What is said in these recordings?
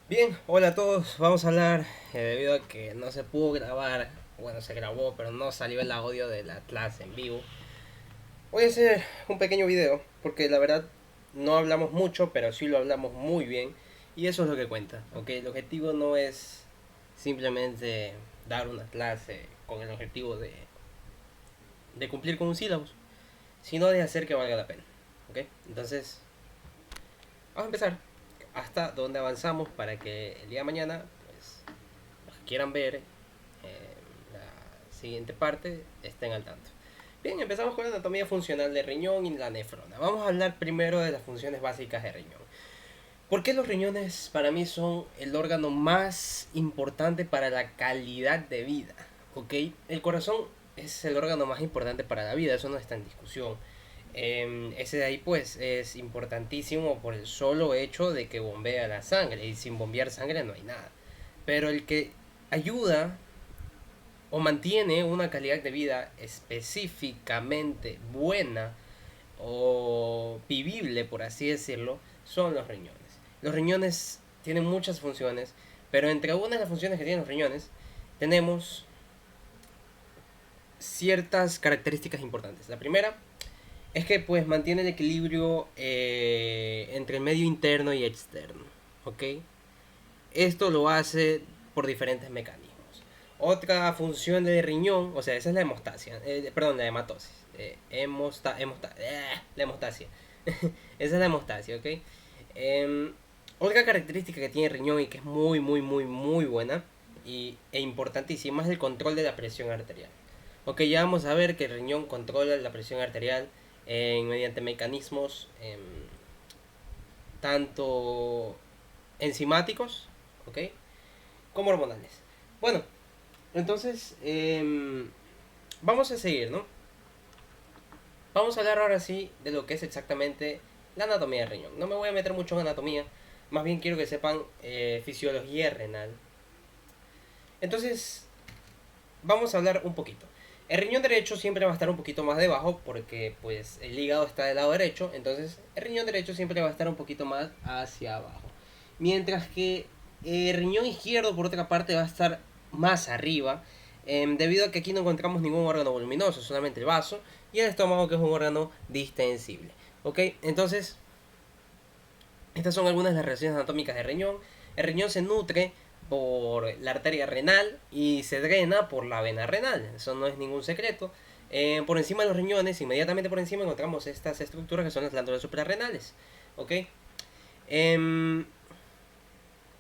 Bien, hola a todos. Vamos a hablar debido a que no se pudo grabar. Bueno, se grabó, pero no salió el audio de la clase en vivo. Voy a hacer un pequeño video porque la verdad no hablamos mucho, pero sí lo hablamos muy bien. Y eso es lo que cuenta, ¿ok? El objetivo no es simplemente dar una clase con el objetivo de cumplir con un sílabus, sino de hacer que valga la pena, ¿ok? Entonces, vamos a empezar hasta donde avanzamos para que el día de mañana, pues, los que quieran ver la siguiente parte estén al tanto. Bien, empezamos con la anatomía funcional del riñón y la nefrona. Vamos a hablar primero de las funciones básicas del riñón. ¿Por qué los riñones para mí son el órgano más importante para la calidad de vida? ¿Ok? El corazón es el órgano más importante para la vida, eso no está en discusión. Ese de ahí pues es importantísimo por el solo hecho de que bombea la sangre y sin bombear sangre no hay nada. Pero el que ayuda o mantiene una calidad de vida específicamente buena o vivible, por así decirlo, son los riñones. Los riñones tienen muchas funciones, pero entre una de las funciones que tienen los riñones tenemos ciertas características importantes. La primera es que pues mantiene el equilibrio entre el medio interno y externo, ¿ok? Esto lo hace por diferentes mecanismos. Otra función del riñón, o sea, esa es la hemostasia, perdón, la hematosis. La hemostasia. Esa es la hemostasia, ¿ok? Em, Otra característica que tiene el riñón y que es muy, muy, muy, muy buena e importantísima es el control de la presión arterial. Ok, ya vamos a ver que el riñón controla la presión arterial mediante mecanismos tanto enzimáticos, ¿ok? Como hormonales. Bueno, entonces vamos a seguir, ¿no? Vamos a hablar ahora sí de lo que es exactamente la anatomía del riñón. No me voy a meter mucho en anatomía, más bien quiero que sepan fisiología renal. Entonces, vamos a hablar un poquito. El riñón derecho siempre va a estar un poquito más debajo porque pues el hígado está del lado derecho, entonces el riñón derecho siempre va a estar un poquito más hacia abajo. Mientras que el riñón izquierdo por otra parte va a estar más arriba, debido a que aquí no encontramos ningún órgano voluminoso, solamente el vaso y el estómago que es un órgano distensible. ¿Ok? Entonces, estas son algunas de las relaciones anatómicas del riñón. El riñón se nutre por la arteria renal y se drena por la vena renal. Eso no es ningún secreto. Por encima de los riñones, inmediatamente por encima, encontramos estas estructuras que son las glándulas suprarrenales. ¿Ok? Em,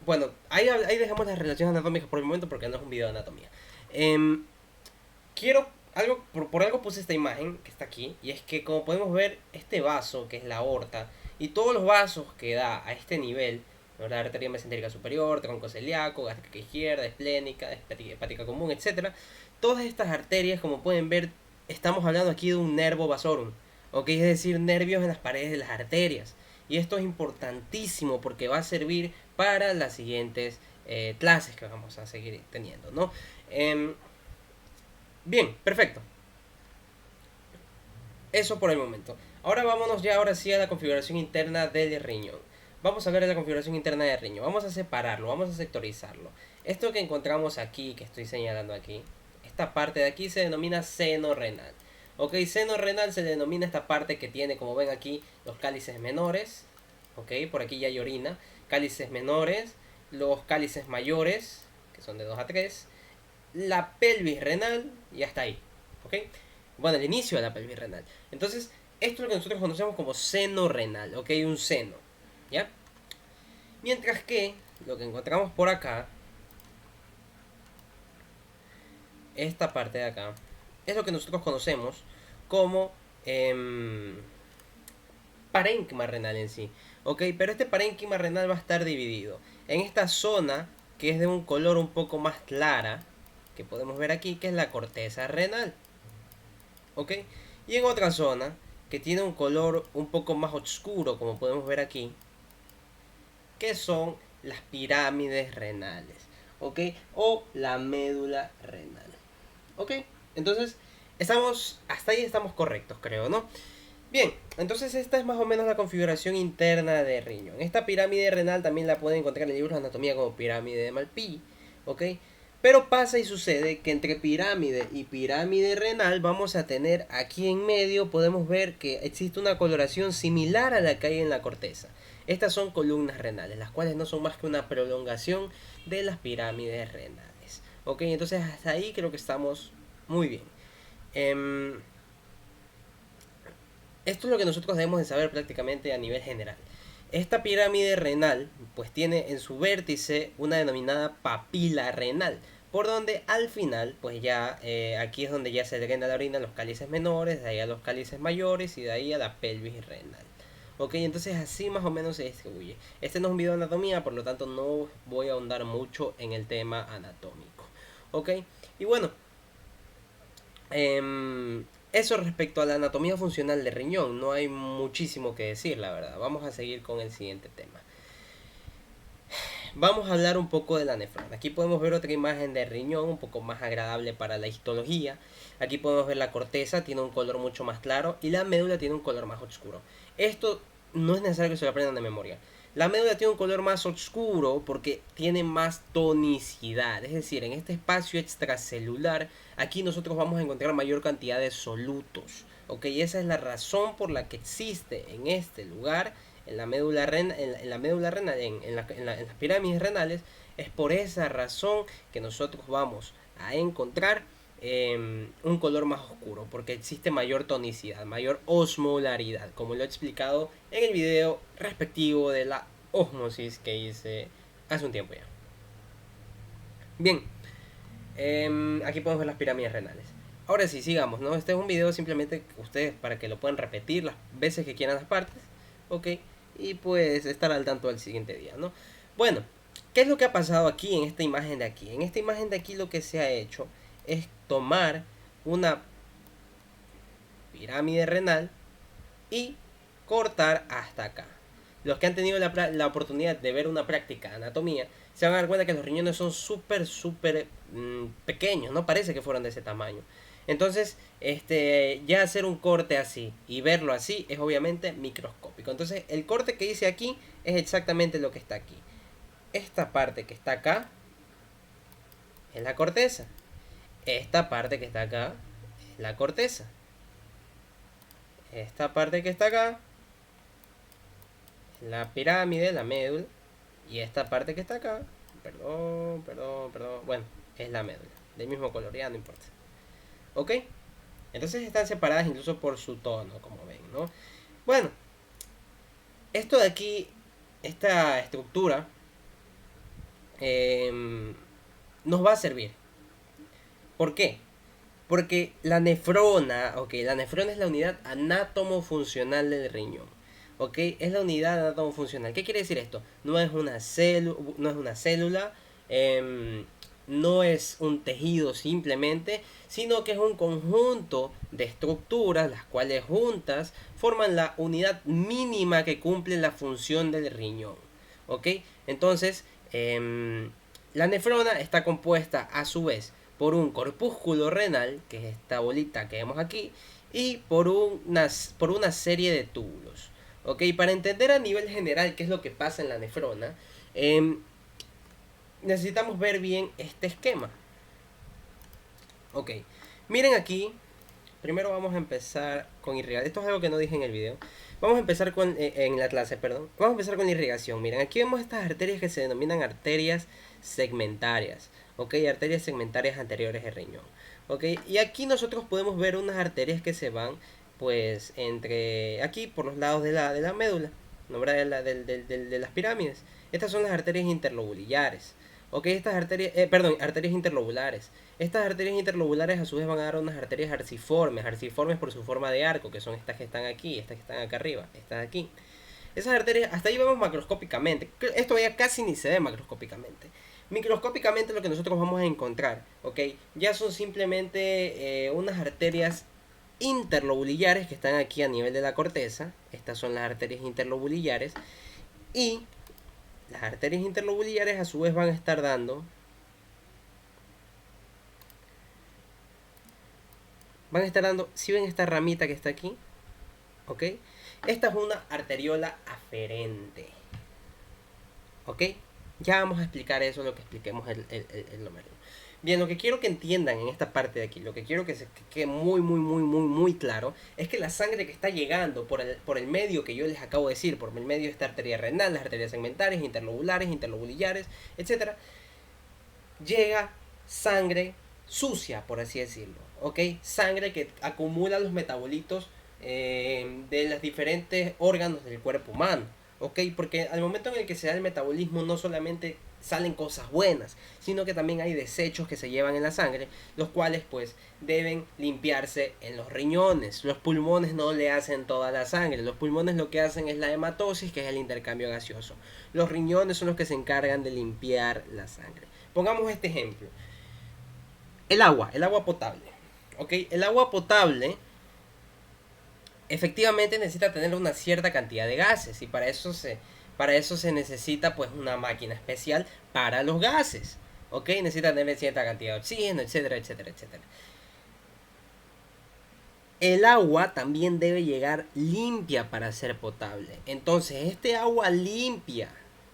bueno, ahí dejamos las relaciones anatómicas por el momento porque no es un video de anatomía. Em, quiero por algo puse esta imagen que está aquí, y es que como podemos ver, este vaso que es la aorta y todos los vasos que da a este nivel, ¿no? La arteria mesentérica superior, tronco celíaco, gástrica izquierda, esplénica, hepática común, etcétera. Todas estas arterias, como pueden ver, estamos hablando aquí de un nervo vasorum, ¿ok? Es decir, nervios en las paredes de las arterias. Y esto es importantísimo porque va a servir para las siguientes clases que vamos a seguir teniendo, ¿no? Em, Bien, perfecto. Eso por el momento. Ahora vámonos ya ahora sí a la configuración interna del riñón. Vamos a ver la configuración interna del riñón. Vamos a separarlo, vamos a sectorizarlo. Esto que encontramos aquí, que estoy señalando aquí, esta parte de aquí se denomina seno renal. Ok, seno renal se denomina esta parte que tiene, como ven aquí, los cálices menores. Ok, por aquí ya hay orina. Cálices menores, los cálices mayores, que son de 2 a 3, la pelvis renal y hasta ahí. ¿Ok? Bueno, el inicio de la pelvis renal. Entonces, esto es lo que nosotros conocemos como seno renal, ¿ok? Un seno, ¿ya? Mientras que lo que encontramos por acá, esta parte de acá, es lo que nosotros conocemos como parénquima renal en sí, ¿ok? Pero este parénquima renal va a estar dividido en esta zona que es de un color un poco más clara, que podemos ver aquí, que es la corteza renal, ¿ok? Y en otra zona que tiene un color un poco más oscuro, como podemos ver aquí, que son las pirámides renales, ¿ok? O la médula renal, ¿ok? Entonces, hasta ahí estamos correctos, creo, ¿no? Bien, entonces esta es más o menos la configuración interna de riñón. Esta pirámide renal también la pueden encontrar en libros de anatomía como pirámide de Malpighi, ¿ok? Pero pasa y sucede que entre pirámide y pirámide renal vamos a tener aquí en medio, podemos ver que existe una coloración similar a la que hay en la corteza. Estas son columnas renales, las cuales no son más que una prolongación de las pirámides renales. ¿Ok? Entonces hasta ahí creo que estamos muy bien. Em, Esto es lo que nosotros debemos de saber prácticamente a nivel general. Esta pirámide renal pues tiene en su vértice una denominada papila renal, por donde al final pues ya aquí es donde ya se drena la orina a los cálices menores, de ahí a los cálices mayores y de ahí a la pelvis renal. Ok, entonces así más o menos se distribuye. Este no es un video de anatomía, por lo tanto no voy a ahondar mucho en el tema anatómico. Ok, y bueno, eso respecto a la anatomía funcional del riñón, no hay muchísimo que decir, la verdad. Vamos a seguir con el siguiente tema. Vamos a hablar un poco de la nefrona. Aquí podemos ver otra imagen de riñón, un poco más agradable para la histología. Aquí podemos ver la corteza, tiene un color mucho más claro, y la médula tiene un color más oscuro. Esto no es necesario que se lo aprendan de memoria. La médula tiene un color más oscuro porque tiene más tonicidad. Es decir, en este espacio extracelular, aquí nosotros vamos a encontrar mayor cantidad de solutos. ¿Ok? Y esa es la razón por la que existe en este lugar, en la médula renal, en la médula renal, en las pirámides renales. Es por esa razón que nosotros vamos a encontrar un color más oscuro, porque existe mayor tonicidad, mayor osmolaridad, como lo he explicado en el video respectivo de la osmosis que hice hace un tiempo ya. Bien, aquí podemos ver las pirámides renales. Ahora sí, sigamos, ¿no? Este es un video simplemente ustedes para que lo puedan repetir las veces que quieran las partes, ¿ok? Y pues estar al tanto del siguiente día, ¿no? Bueno, ¿qué es lo que ha pasado aquí en esta imagen de aquí? En esta imagen de aquí lo que se ha hecho es tomar una pirámide renal y cortar hasta acá. Los que han tenido la oportunidad de ver una práctica de anatomía se van a dar cuenta que los riñones son súper pequeños, no parece que fueran de ese tamaño. Entonces, ya hacer un corte así y verlo así es obviamente microscópico. Entonces, el corte que hice aquí es exactamente lo que está aquí. Esta parte que está acá es la corteza. Esta parte que está acá es la corteza. Esta parte que está acá es la pirámide, la médula. Y esta parte que está acá, perdón, bueno, es la médula. Del mismo color, ya no importa. ¿Ok? Entonces están separadas incluso por su tono, como ven, ¿no? Bueno, esto de aquí, esta estructura, nos va a servir. ¿Por qué? Porque la nefrona, ok, la nefrona es la unidad anátomo-funcional del riñón. ¿Ok? Es la unidad anátomo-funcional. ¿Qué quiere decir esto? No es una, no es una célula, no es un tejido simplemente, sino que es un conjunto de estructuras, las cuales juntas forman la unidad mínima que cumple la función del riñón. ¿Ok? Entonces, la nefrona está compuesta a su vez por un corpúsculo renal, que es esta bolita que vemos aquí, y por una serie de túbulos. ¿Ok? Para entender a nivel general qué es lo que pasa en la nefrona, necesitamos ver bien este esquema. Ok, miren aquí. Primero vamos a empezar con irrigación. Esto es algo que no dije en el video. Vamos a empezar en la clase, perdón. Vamos a empezar con la irrigación. Miren, aquí vemos estas arterias que se denominan arterias segmentarias. Ok, arterias segmentarias anteriores del riñón. Ok, y aquí nosotros podemos ver unas arterias que se van, pues, entre aquí por los lados de la médula, nombre de las pirámides. Estas son las arterias interlobulares. Ok, estas arterias, arterias interlobulares. Estas arterias interlobulares a su vez van a dar unas arterias arciformes por su forma de arco, que son estas que están aquí, estas que están acá arriba, estas de aquí. Esas arterias, hasta ahí vemos macroscópicamente. Esto ya casi ni se ve macroscópicamente. Microscópicamente lo que nosotros vamos a encontrar, ¿ok? Ya son simplemente unas arterias interlobulares que están aquí a nivel de la corteza. Estas son las arterias interlobulares. Y las arterias interlobulares a su vez van a estar dando si ven esta ramita que está aquí, ¿Ok? Esta es una arteriola aferente. ¿Ok? Ya vamos a explicar eso, lo que expliquemos el glomérulo. Bien, lo que quiero que entiendan en esta parte de aquí, lo que quiero que se quede muy claro, es que la sangre que está llegando por el medio que yo les acabo de decir, por el medio de esta arteria renal, las arterias segmentarias, interlobulares, interlobulillares, etcétera, llega sangre sucia, por así decirlo, ¿ok? Sangre que acumula los metabolitos de los diferentes órganos del cuerpo humano, ¿ok? Porque al momento en el que se da el metabolismo no solamente salen cosas buenas, sino que también hay desechos que se llevan en la sangre, los cuales pues deben limpiarse en los riñones. Los pulmones no le hacen toda la sangre, los pulmones lo que hacen es la hematosis, que es el intercambio gaseoso. Los riñones son los que se encargan de limpiar la sangre. Pongamos este ejemplo. El agua potable. ¿Ok? El agua potable efectivamente necesita tener una cierta cantidad de gases y para eso se necesita pues una máquina especial para los gases. ¿Ok? Necesita tener cierta cantidad de oxígeno, etcétera, etcétera, etcétera. El agua también debe llegar limpia para ser potable. Entonces, este agua limpia,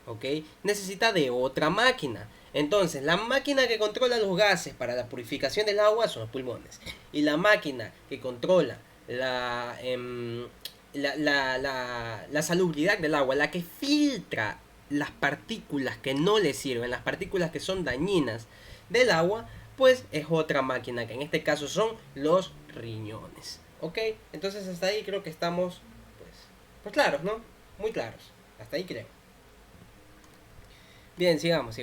¿ok? Necesita de otra máquina. Entonces, la máquina que controla los gases para la purificación del agua son los pulmones. Y la máquina que controla la salubridad del agua, la que filtra las partículas que no le sirven, las partículas que son dañinas del agua, pues es otra máquina, que en este caso son los riñones. ¿Ok? Entonces hasta ahí creo que estamos pues claros, ¿no? Muy claros. Hasta ahí creo. Bien, sigamos.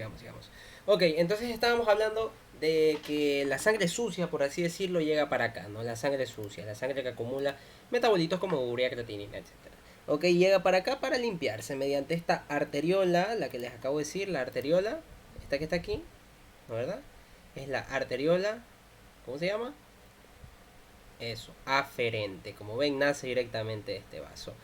Ok, entonces estábamos hablando de que la sangre sucia, por así decirlo, llega para acá, ¿no? La sangre sucia, la sangre que acumula metabolitos como urea, creatinina, etcétera. Ok, llega para acá para limpiarse mediante esta arteriola, la que les acabo de decir, la arteriola, esta que está aquí, ¿no, verdad? Es la arteriola, ¿cómo se llama? Eso, aferente. Como ven, nace directamente de este vaso.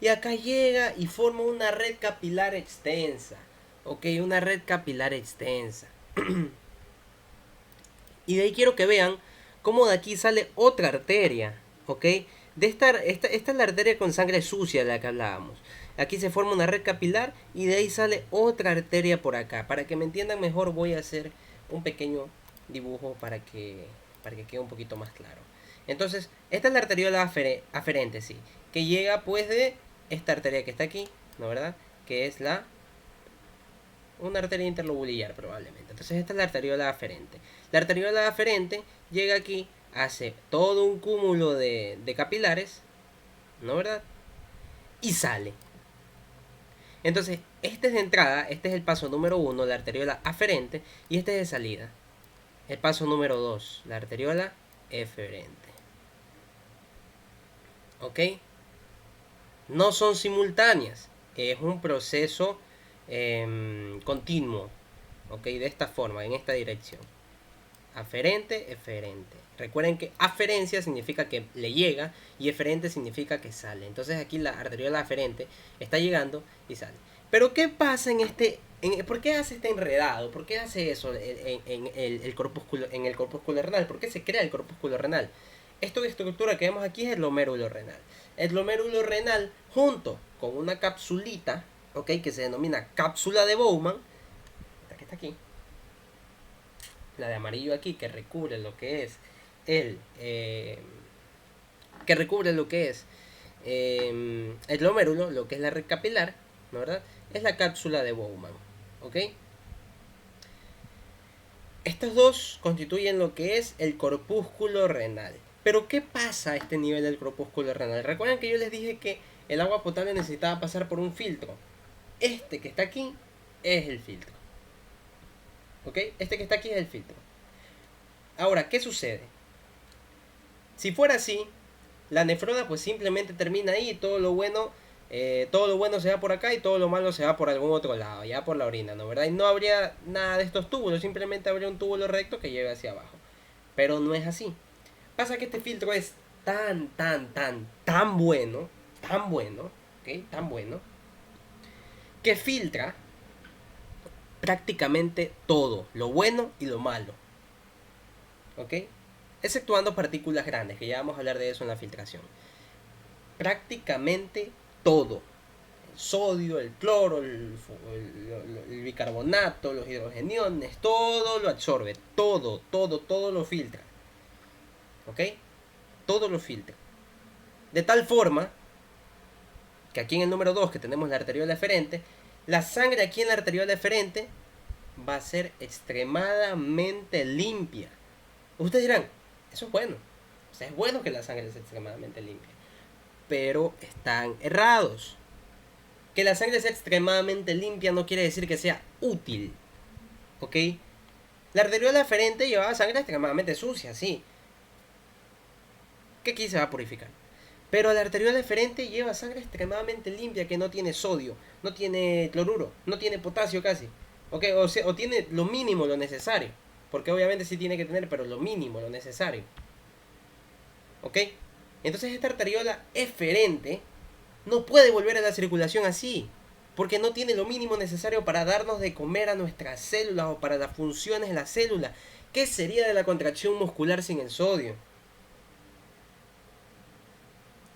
Y acá llega y forma una red capilar extensa. Ok, una red capilar extensa. Y de ahí quiero que vean cómo de aquí sale otra arteria. Ok, esta es la arteria con sangre sucia de la que hablábamos. Aquí se forma una red capilar y de ahí sale otra arteria por acá. Para que me entiendan mejor voy a hacer un pequeño dibujo para que quede un poquito más claro. Entonces, esta es la arteriola aferente, sí, que llega pues de esta arteria que está aquí, ¿no, verdad? Que es una arteria interlobulillar probablemente. Entonces esta es la arteriola aferente. La arteriola aferente llega aquí, hace todo un cúmulo de capilares, ¿no, verdad? Y sale. Entonces, este es de entrada, este es el paso número 1, la arteriola aferente, y este es de salida. El paso número 2, la arteriola eferente. ¿Ok? No son simultáneas, es un proceso continuo, ¿ok? De esta forma, en esta dirección. Aferente, eferente. Recuerden que aferencia significa que le llega y eferente significa que sale. Entonces aquí la arteriola aferente está llegando y sale. Pero ¿qué pasa ¿por qué hace este enredado? ¿Por qué hace eso en el corpúsculo renal? ¿Por qué se crea el corpúsculo renal? Esta estructura que vemos aquí es el glomérulo renal. El glomérulo renal, junto con una capsulita, ¿ok? Que se denomina cápsula de Bowman, esta que está aquí, la de amarillo aquí, que recubre lo que es el el glomérulo, lo que es la red capilar, ¿no, verdad? Es la cápsula de Bowman, ¿ok? Estos dos constituyen lo que es el corpúsculo renal. Pero ¿qué pasa a este nivel del corpúsculo renal? Recuerden que yo les dije que el agua potable necesitaba pasar por un filtro. Este que está aquí es el filtro. ¿Ok? Este que está aquí es el filtro. Ahora, ¿qué sucede? Si fuera así, la nefrona pues simplemente termina ahí y todo lo bueno se va por acá y todo lo malo se va por algún otro lado, ya por la orina, ¿no? ¿Verdad? Y no habría nada de estos túbulos, simplemente habría un túbulo recto que lleve hacia abajo. Pero no es así. Pasa que este filtro es tan bueno, ¿ok? Tan bueno, que filtra prácticamente todo, lo bueno y lo malo, ¿ok? Exceptuando partículas grandes, que ya vamos a hablar de eso en la filtración. prácticamente todo. El sodio, el cloro, el bicarbonato, los hidrogeniones, todo lo absorbe, todo lo filtra. ¿Ok? Todo lo filtra. De tal forma que aquí en el número 2 que tenemos la arteriola eferente, la sangre aquí en la arteriola eferente va a ser extremadamente limpia. Ustedes dirán, eso es bueno. O sea, es bueno que la sangre sea extremadamente limpia. Pero están errados. Que la sangre sea extremadamente limpia no quiere decir que sea útil. ¿Ok? La arteriola eferente llevaba sangre extremadamente sucia, sí. Que aquí se va a purificar. Pero la arteriola eferente lleva sangre extremadamente limpia que no tiene sodio, no tiene cloruro, no tiene potasio casi. ¿Ok? O tiene lo mínimo, lo necesario. Porque obviamente sí tiene que tener, pero lo mínimo, lo necesario. ¿Ok? Entonces esta arteriola eferente no puede volver a la circulación así. Porque no tiene lo mínimo necesario para darnos de comer a nuestras células o para las funciones de la célula. ¿Qué sería de la contracción muscular sin el sodio?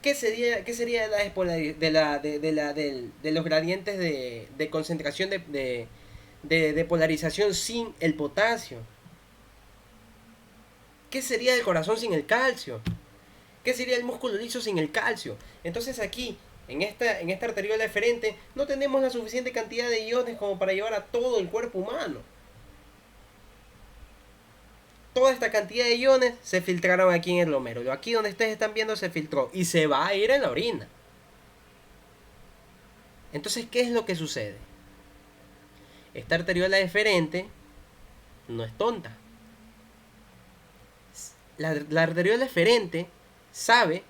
Qué sería de los gradientes de concentración de polarización sin el potasio? ¿Qué sería del corazón sin el calcio? ¿Qué sería el músculo liso sin el calcio? Entonces aquí, en esta arteriola eferente, no tenemos la suficiente cantidad de iones como para llevar a todo el cuerpo humano. Toda esta cantidad de iones se filtraron aquí en el glomérulo. Aquí donde ustedes están viendo se filtró y se va a ir en la orina. Entonces, ¿qué es lo que sucede? Esta arteriola eferente no es tonta. La arteriola eferente sabe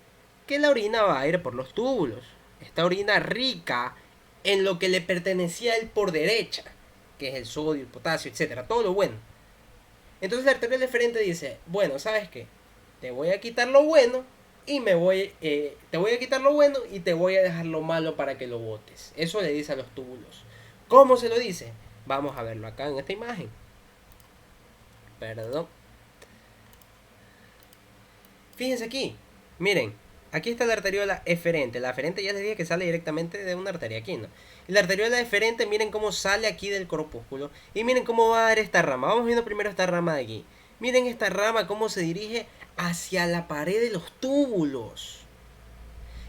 que la orina va a ir por los túbulos. Esta orina rica en lo que le pertenecía a él por derecha, que es el sodio, el potasio, etcétera, todo lo bueno. Entonces la arteriola eferente dice, bueno, ¿sabes qué? Te voy a quitar lo bueno y te voy a quitar lo bueno y te voy a dejar lo malo para que lo botes. Eso le dice a los túbulos. ¿Cómo se lo dice? Vamos a verlo acá en esta imagen. Perdón. Fíjense aquí. Miren, aquí está la arteriola eferente. La eferente ya les dije que sale directamente de una arteria aquí, ¿no? Y la arteriola eferente, miren cómo sale aquí del corpúsculo. Y miren cómo va a dar esta rama. Vamos viendo primero esta rama de aquí. Miren esta rama cómo se dirige hacia la pared de los túbulos.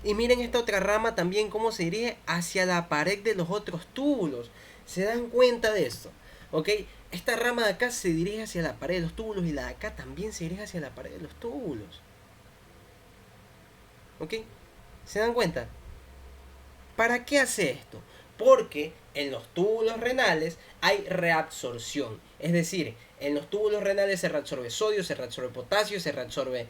Y miren esta otra rama también cómo se dirige hacia la pared de los otros túbulos. ¿Se dan cuenta de esto? ¿Ok? Esta rama de acá se dirige hacia la pared de los túbulos y la de acá también se dirige hacia la pared de los túbulos. ¿Ok? ¿Se dan cuenta? ¿Para qué hace esto? Porque en los túbulos renales hay reabsorción. Es decir, en los túbulos renales se reabsorbe sodio, se reabsorbe potasio, se reabsorbe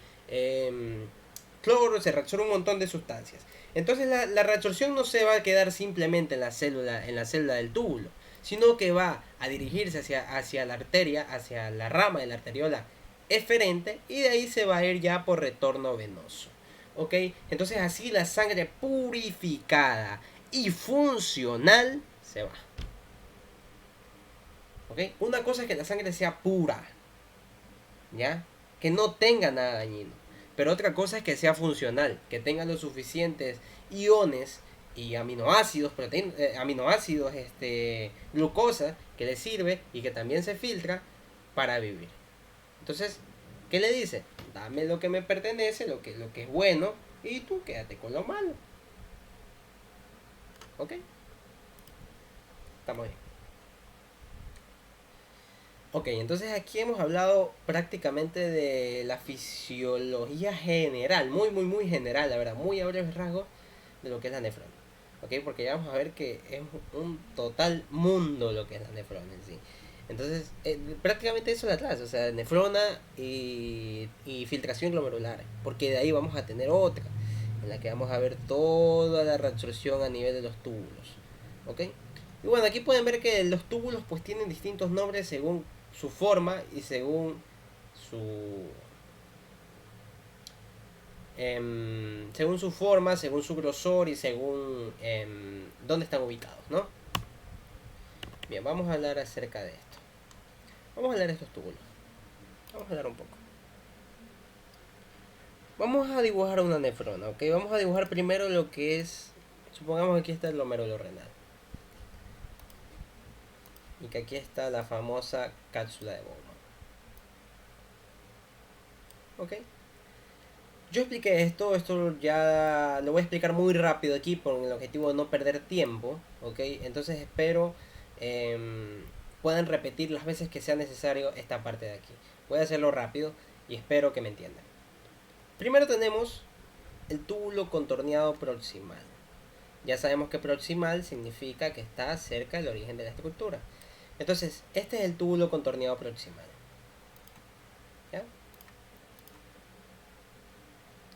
cloro, se reabsorbe un montón de sustancias. Entonces la reabsorción no se va a quedar simplemente en la célula del túbulo, sino que va a dirigirse hacia la arteria, hacia la rama de la arteriola eferente, y de ahí se va a ir ya por retorno venoso. ¿Ok? Entonces así la sangre purificada y funcional se va. ¿Ok? Una cosa es que la sangre sea pura, ¿ya? Que no tenga nada dañino. Pero otra cosa es que sea funcional, que tenga los suficientes iones y aminoácidos, glucosa, que le sirve y que también se filtra para vivir. Entonces, ¿qué le dice? Dame lo que me pertenece, lo que es bueno, y tú quédate con lo malo. ¿Ok? Estamos bien. Ok, entonces aquí hemos hablado prácticamente de la fisiología general, muy general, la verdad, muy a breves rasgos de lo que es la nefrona. Ok, porque ya vamos a ver que es un total mundo lo que es la nefrona en sí. Entonces, prácticamente eso es la clase, o sea, nefrona y filtración glomerular, porque de ahí vamos a tener otra, en la que vamos a ver toda la reabsorción a nivel de los túbulos. ¿Ok? Y bueno, aquí pueden ver que los túbulos pues tienen distintos nombres según su forma y según su según su forma, según su grosor y según dónde están ubicados, ¿no? Bien, vamos a hablar acerca de esto. Vamos a hablar de estos túbulos. Vamos a hablar un poco. Vamos a dibujar una nefrona, ¿ok? Vamos a dibujar primero lo que es, supongamos que aquí está el glomérulo renal. Y que aquí está la famosa cápsula de Bowman. ¿Ok? Yo expliqué esto ya lo voy a explicar muy rápido aquí con el objetivo de no perder tiempo, ¿ok? Entonces espero puedan repetir las veces que sea necesario esta parte de aquí. Voy a hacerlo rápido y espero que me entiendan. Primero tenemos el túbulo contorneado proximal. Ya sabemos que proximal significa que está cerca del origen de la estructura. Entonces, este es el túbulo contorneado proximal. ¿Ya?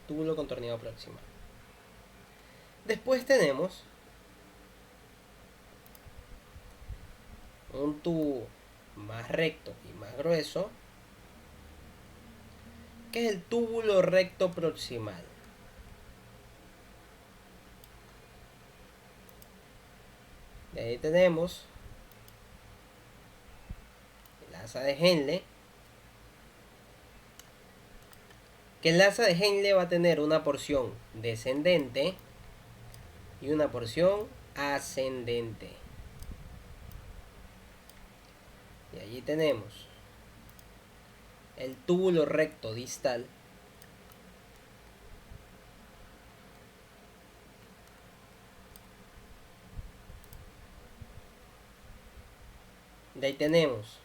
Túbulo contorneado proximal. Después tenemos un tubo más recto y más grueso, que es el túbulo recto proximal. De ahí tenemos el asa de Henle, que el asa de Henle va a tener una porción descendente y una porción ascendente. Y allí tenemos el túbulo recto distal, de ahí tenemos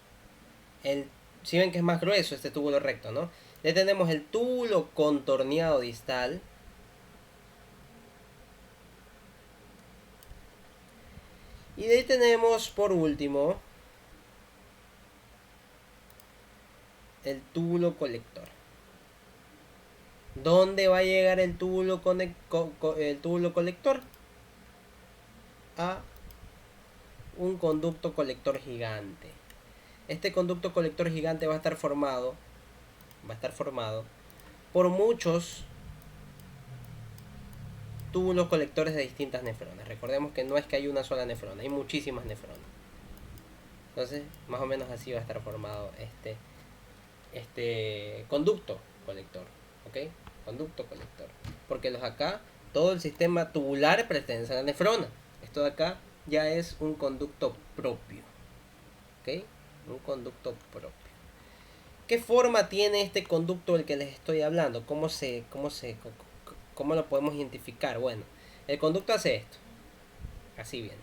si ven que es más grueso este túbulo recto, ¿no? De ahí tenemos el túbulo contorneado distal, y de ahí tenemos por último el túbulo colector. ¿Dónde va a llegar el túbulo colector? A un conducto colector gigante. Este conducto colector gigante va a estar formado por muchos túbulos colectores de distintas nefronas. Recordemos que no es que hay una sola nefrona, hay muchísimas nefronas. Entonces, más o menos así va a estar formado este conducto colector, ¿ok? Conducto colector. Porque los acá, todo el sistema tubular pertenece a la nefrona. Esto de acá ya es un conducto propio, ¿ok? Un conducto propio. ¿Qué forma tiene este conducto del que les estoy hablando? ¿Cómo lo podemos identificar? Bueno, el conducto hace esto. Así viene.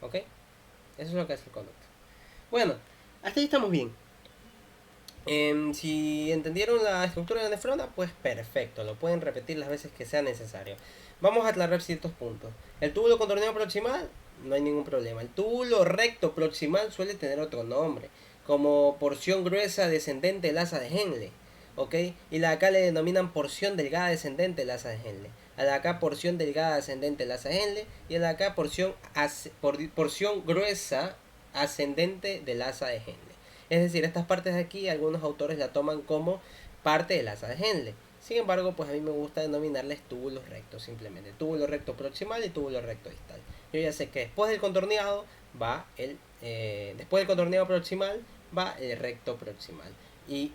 ¿Ok? Eso es lo que hace el conducto. Bueno, hasta ahí estamos bien. Si entendieron la estructura de la nefrona, pues perfecto, lo pueden repetir las veces que sea necesario. Vamos a aclarar ciertos puntos. El túbulo contorneado proximal, no hay ningún problema. El túbulo recto proximal suele tener otro nombre, como porción gruesa descendente del asa de Henle, ¿ok? Y la de acá le denominan porción delgada descendente del asa de Henle. A la de acá porción delgada ascendente del asa de Henle, y a la de acá porción gruesa ascendente del asa de Henle. Es decir, estas partes de aquí algunos autores la toman como parte del asa de Henle. Sin embargo, pues a mí me gusta denominarles túbulos rectos simplemente. Túbulo recto proximal y túbulo recto distal. Yo ya sé que después del contorneado va después del contorneado proximal va el recto proximal. Y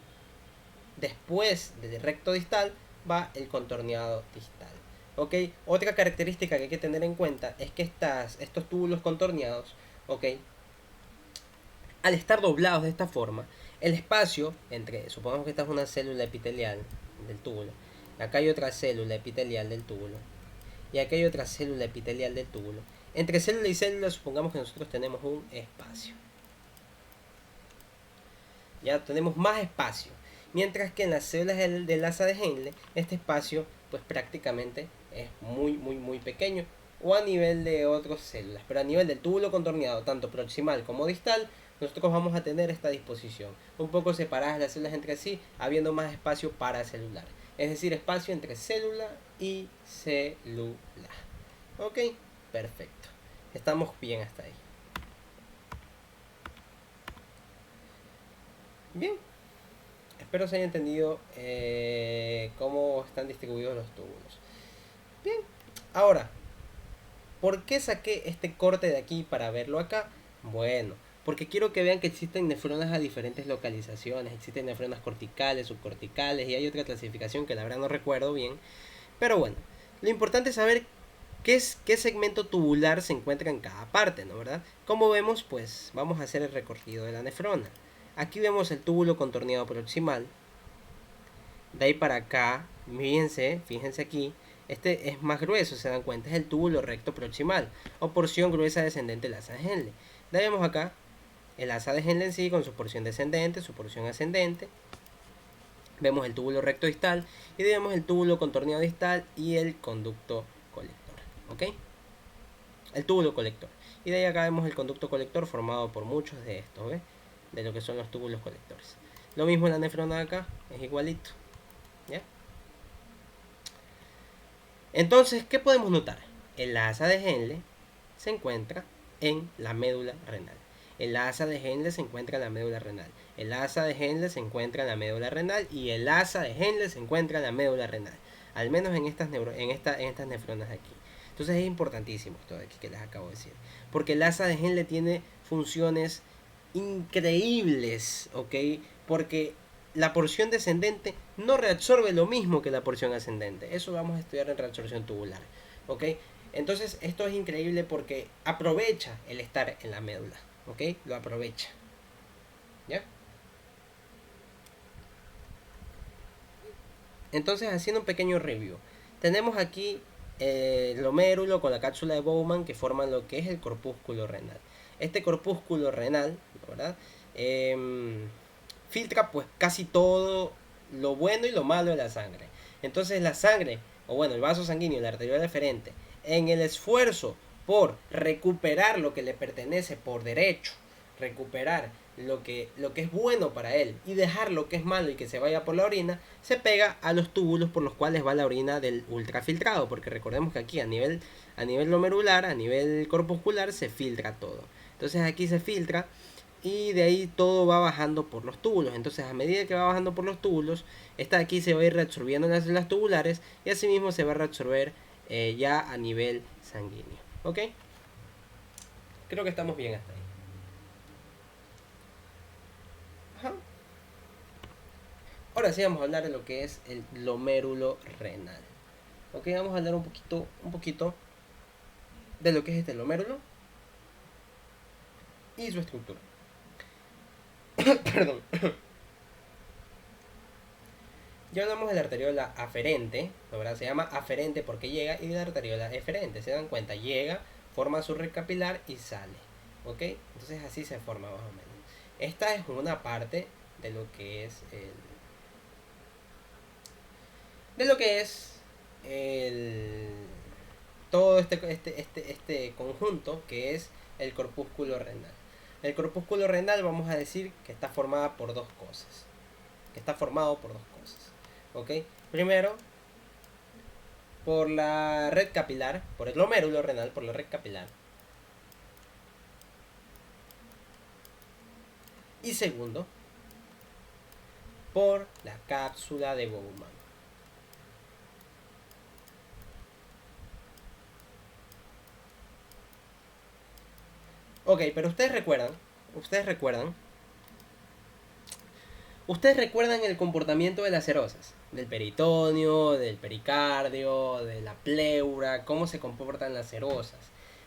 después del recto distal va el contorneado distal. ¿Ok? Otra característica que hay que tener en cuenta es que estos túbulos contorneados, ¿ok?, al estar doblados de esta forma, el espacio entre, supongamos que esta es una célula epitelial del túbulo, acá hay otra célula epitelial del túbulo, y acá hay otra célula epitelial del túbulo. Entre célula y célula, supongamos que nosotros tenemos un espacio. Ya tenemos más espacio. Mientras que en las células del asa de Henle, este espacio, pues prácticamente es muy pequeño. O a nivel de otras células. Pero a nivel del túbulo contorneado, tanto proximal como distal, nosotros vamos a tener esta disposición. Un poco separadas las células entre sí, habiendo más espacio paracelular. Es decir, espacio entre célula y célula. Ok, perfecto. Estamos bien hasta ahí. Bien. Espero se haya entendido cómo están distribuidos los túbulos. Bien. Ahora, ¿por qué saqué este corte de aquí para verlo acá? Bueno, porque quiero que vean que existen nefronas a diferentes localizaciones. Existen nefronas corticales, subcorticales, y hay otra clasificación que la verdad no recuerdo bien. Pero bueno, lo importante es saber qué segmento tubular se encuentra en cada parte, ¿no? ¿Verdad? Como vemos, pues vamos a hacer el recorrido de la nefrona. Aquí vemos el túbulo contorneado proximal. De ahí para acá, fíjense aquí, este es más grueso, se dan cuenta, es el túbulo recto proximal, o porción gruesa descendente del asa de Henle. De ahí vemos acá el asa de Henle en sí, con su porción descendente, su porción ascendente. Vemos el túbulo recto distal, y de ahí vemos el túbulo contorneado distal y el conducto colector. ¿Ok? El túbulo colector. Y de ahí acá vemos el conducto colector formado por muchos de estos, ¿ves? De lo que son los túbulos colectores. Lo mismo en la nefrona de acá, es igualito. ¿Ya? Entonces, ¿qué podemos notar? El asa de Henle se encuentra en la médula renal. El asa de Henle se encuentra en la médula renal. El asa de Henle se encuentra en la médula renal. Y el asa de Henle se encuentra en la médula renal. Al menos en estas nefronas de aquí. Entonces es importantísimo esto de aquí que les acabo de decir. Porque el asa de Henle tiene funciones increíbles, ¿ok? Porque la porción descendente no reabsorbe lo mismo que la porción ascendente. Eso vamos a estudiar en reabsorción tubular, ¿ok? Entonces esto es increíble porque aprovecha el estar en la médula, ¿ok? Lo aprovecha, ¿ya? Entonces, haciendo un pequeño review, tenemos aquí el glomérulo con la cápsula de Bowman que forman lo que es el corpúsculo renal. Este corpúsculo renal, ¿verdad? Filtra pues casi todo lo bueno y lo malo de la sangre. Entonces la sangre, o bueno, el vaso sanguíneo, la arteriola deferente, en el esfuerzo por recuperar lo que le pertenece por derecho, recuperar lo que es bueno para él y dejar lo que es malo y que se vaya por la orina, se pega a los túbulos por los cuales va la orina del ultrafiltrado, porque recordemos que aquí a nivel glomerular, a nivel corpuscular, se filtra todo. Entonces aquí se filtra y de ahí todo va bajando por los túbulos. Entonces a medida que va bajando por los túbulos, esta de aquí se va a ir reabsorbiendo en las células tubulares y asimismo se va a reabsorber ya a nivel sanguíneo. ¿Ok? Creo que estamos bien hasta ahí. Ajá. Ahora sí vamos a hablar de lo que es el glomérulo renal. Ok, vamos a hablar un poquito de lo que es este glomérulo y su estructura. Perdón. Ya hablamos de la arteriola aferente, ¿verdad? Se llama aferente porque llega, y de la arteriola eferente. Se dan cuenta, llega, forma su red capilar y sale. ¿Ok? Entonces así se forma más o menos. Esta es una parte de lo que es el todo este conjunto que es el corpúsculo renal. El corpúsculo renal vamos a decir que está formado por dos cosas. ¿Ok? Primero, por la red capilar, por el glomérulo renal, por la red capilar. Y segundo, por la cápsula de Bowman. Ok, pero ustedes recuerdan el comportamiento de las serosas, del peritoneo, del pericardio, de la pleura, cómo se comportan las serosas.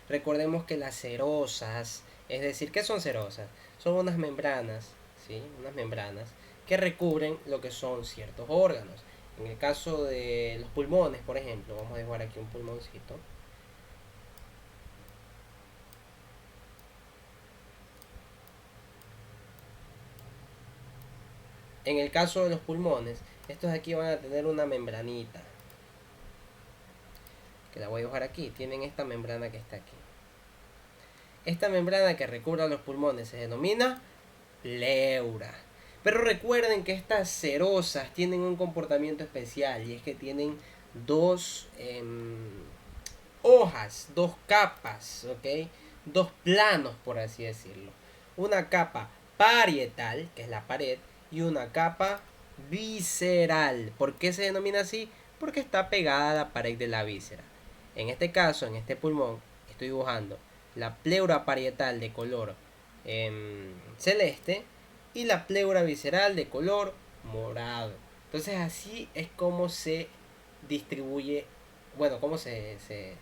Recordemos que las serosas, es decir, ¿qué son serosas? Son unas membranas, ¿sí? Unas membranas que recubren lo que son ciertos órganos. En el caso de los pulmones, por ejemplo, vamos a dibujar aquí un pulmoncito. En el caso de los pulmones, estos de aquí van a tener una membranita, que la voy a dibujar aquí. Tienen esta membrana que está aquí. Esta membrana que recubre a los pulmones se denomina pleura. Pero recuerden que estas serosas tienen un comportamiento especial, y es que tienen dos hojas, dos capas, ¿ok? Dos planos, por así decirlo. Una capa parietal, que es la pared, y una capa visceral. ¿Por qué se denomina así? Porque está pegada a la pared de la víscera. En este caso, en este pulmón, estoy dibujando la pleura parietal de color celeste y la pleura visceral de color morado. Entonces así es como se distribuye, bueno, cómo se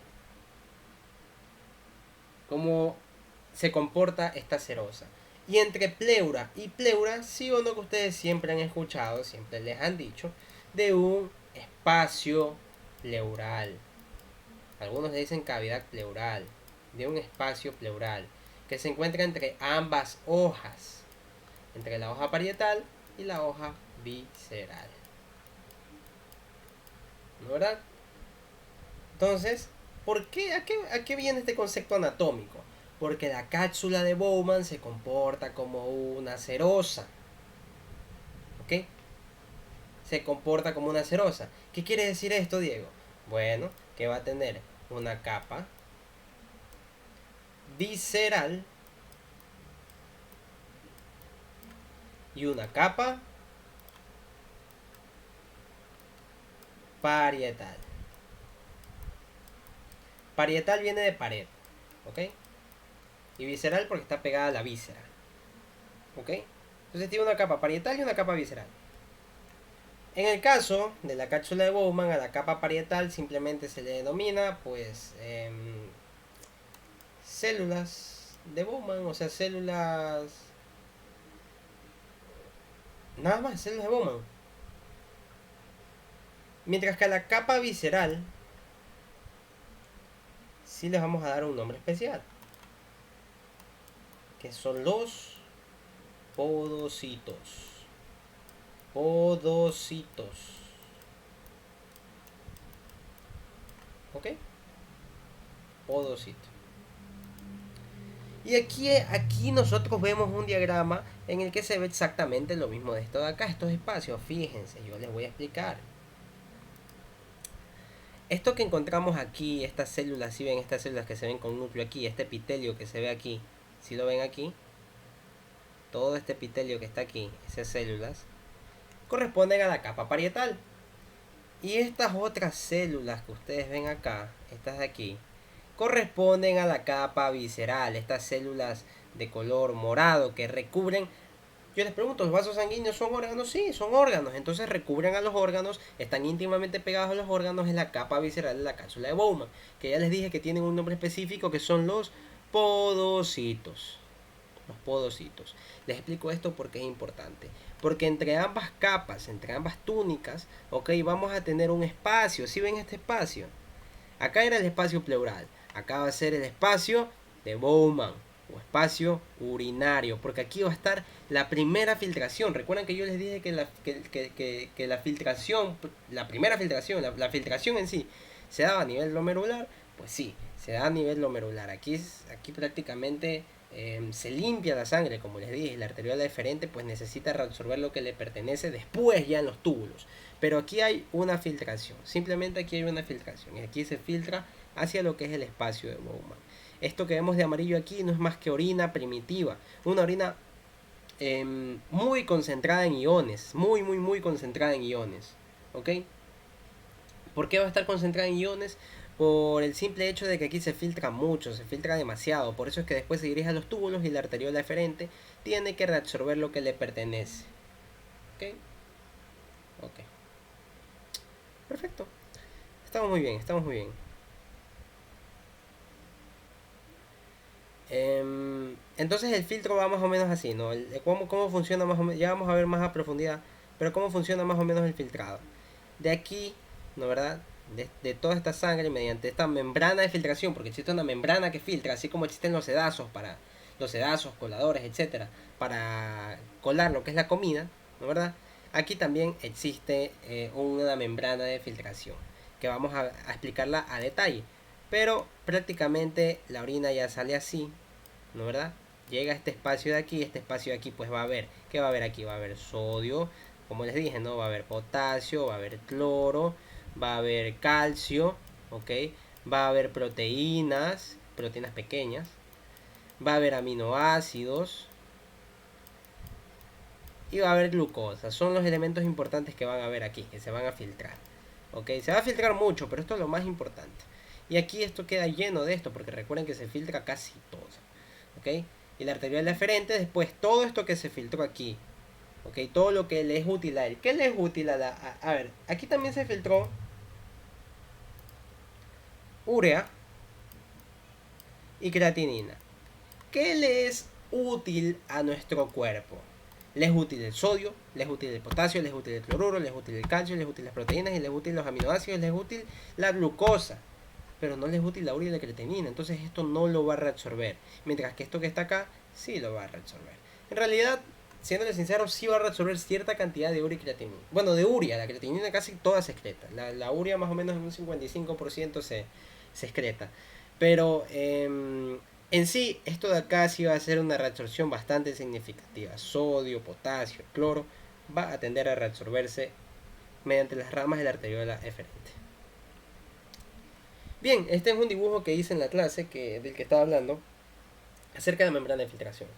comporta esta serosa. Y entre pleura y pleura, sí o no que ustedes siempre han escuchado, siempre les han dicho, de un espacio pleural. Algunos le dicen cavidad pleural, de un espacio pleural, que se encuentra entre ambas hojas, entre la hoja parietal y la hoja visceral. ¿No, verdad? Entonces, ¿a qué viene este concepto anatómico? Porque la cápsula de Bowman se comporta como una cerosa. ¿Ok? Se comporta como una cerosa. ¿Qué quiere decir esto, Diego? Bueno, que va a tener una capa visceral y una capa parietal. Parietal viene de pared, ¿ok? Y visceral porque está pegada a la víscera, ¿ok? Entonces tiene una capa parietal y una capa visceral. En el caso de la cápsula de Bowman, a la capa parietal simplemente se le denomina, pues, células de Bowman, o sea, células... Nada más, células de Bowman. Mientras que a la capa visceral, sí les vamos a dar un nombre especial, que son los podocitos. Podocitos. ¿Ok? Podocito. Y aquí nosotros vemos un diagrama en el que se ve exactamente lo mismo de esto de acá, estos espacios. Fíjense, yo les voy a explicar. Esto que encontramos aquí, estas células, si ven estas células que se ven con núcleo aquí, este epitelio que se ve aquí, si lo ven aquí, todo este epitelio que está aquí, esas células, corresponden a la capa parietal. Y estas otras células que ustedes ven acá, estas de aquí, corresponden a la capa visceral, estas células de color morado que recubren. Yo les pregunto, ¿los vasos sanguíneos son órganos? Sí, son órganos. Entonces recubren a los órganos, están íntimamente pegados a los órganos en la capa visceral de la cápsula de Bowman, que ya les dije que tienen un nombre específico que son los podocitos. Los podocitos. Les explico esto porque es importante. Porque entre ambas capas, entre ambas túnicas, ok, vamos a tener un espacio. ¿Sí ven este espacio? Acá era el espacio pleural. Acá va a ser el espacio de Bowman o espacio urinario, porque aquí va a estar la primera filtración. Recuerdan que yo les dije que la filtración, la primera filtración, la filtración en sí, se daba a nivel glomerular. Pues sí, se da a nivel glomerular. Aquí prácticamente se limpia la sangre, como les dije, la arteriola deferente pues necesita reabsorber lo que le pertenece después ya en los túbulos. Pero aquí hay una filtración, simplemente aquí hay una filtración y aquí se filtra hacia lo que es el espacio de Bowman. Esto que vemos de amarillo aquí no es más que orina primitiva, una orina muy concentrada en iones, muy concentrada en iones, ¿ok? ¿Por qué va a estar concentrada en iones? Por el simple hecho de que aquí se filtra mucho, se filtra demasiado, por eso es que después se dirige a los túbulos y la arteriola deferente tiene que reabsorber lo que le pertenece, ¿ok? Ok, perfecto, estamos muy bien, estamos muy bien. Entonces el filtro va más o menos así, ¿no? ¿Cómo funciona más o menos? Ya vamos a ver más a profundidad, pero cómo funciona más o menos el filtrado. De aquí, ¿no, verdad? De toda esta sangre mediante esta membrana de filtración, porque existe una membrana que filtra, así como existen los sedazos para los sedazos, coladores, etcétera, para colar lo que es la comida, ¿no, verdad? Aquí también existe una membrana de filtración que vamos a explicarla a detalle. Pero prácticamente la orina ya sale así, ¿no, verdad? Llega a este espacio de aquí pues va a haber, ¿qué va a haber aquí? Va a haber sodio, como les dije, ¿no? Va a haber potasio, va a haber cloro, va a haber calcio, ¿ok? Va a haber proteínas pequeñas, va a haber aminoácidos y va a haber glucosa. Son los elementos importantes que van a haber aquí, que se van a filtrar, ¿ok? Se va a filtrar mucho, pero esto es lo más importante. Y aquí esto queda lleno de esto, porque recuerden que se filtra casi todo, ¿ok? y la arteriola eferente, después todo esto que se filtró aquí, ok, todo lo que le es útil a él. ¿Qué le es útil a la... a ver, aquí también se filtró urea y creatinina. ¿Qué le es útil a nuestro cuerpo? Le es útil el sodio, le es útil el potasio, le es útil el cloruro, le es útil el calcio, le es útil las proteínas, y le es útil los aminoácidos, le es útil la glucosa. Pero no le es útil la urea y la creatinina. Entonces esto no lo va a reabsorber. Mientras que esto que está acá, sí lo va a reabsorber. En realidad, siéndole sincero, sí va a reabsorber cierta cantidad de urea y creatinina. Bueno, de urea, la creatinina casi toda se excreta. La urea más o menos en un 55% se excreta. Pero en sí, esto de acá sí va a ser una reabsorción bastante significativa. Sodio, potasio, cloro, va a tender a reabsorberse mediante las ramas de la arteriola eferente. Bien, este es un dibujo que hice en la clase del que estaba hablando acerca de la membrana de filtración.